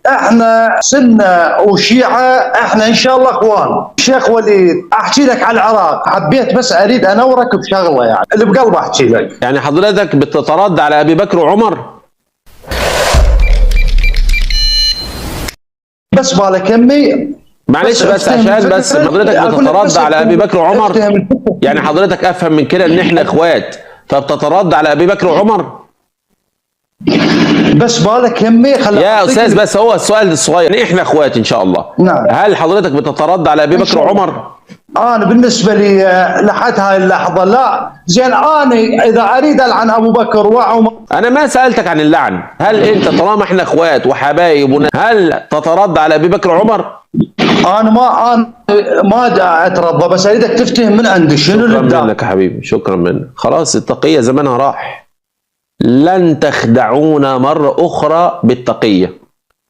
احنا سنة وشيعة، احنا ان شاء الله اخوان. شيخ وليد، احكي لك على العراق، حبيت بس اريد انورك بشغله يعني اللي بقلبي احكي لك. يعني حضرتك بتترد على ابي بكر وعمر؟ بس بالك يمي، معلش بس عشان بس حضرتك بتترد على ابي بكر وعمر، يعني حضرتك افهم من كده ان احنا اخوات فبتترد على ابي بكر وعمر؟ بس بالك يمي يا استاذ بس هو السؤال الصغير، يعني احنا اخوات ان شاء الله. نعم. هل حضرتك بتترد على ابي بكر وعمر؟ انا بالنسبه لي لحد هاي اللحظه لا. زين انا اذا اريد العن ابو بكر وعمر، انا ما سالتك عن اللعن. هل انت طالما احنا اخوات وحبايب هل تترد على ابي بكر وعمر؟ انا ما اترضى، بس اريدك تفتهم من عندي شنو اللي شكرا منك يا حبيبي، شكرا منك. خلاص التقيه زمانها راح. لن تخدعونا مره اخرى بالتقيه.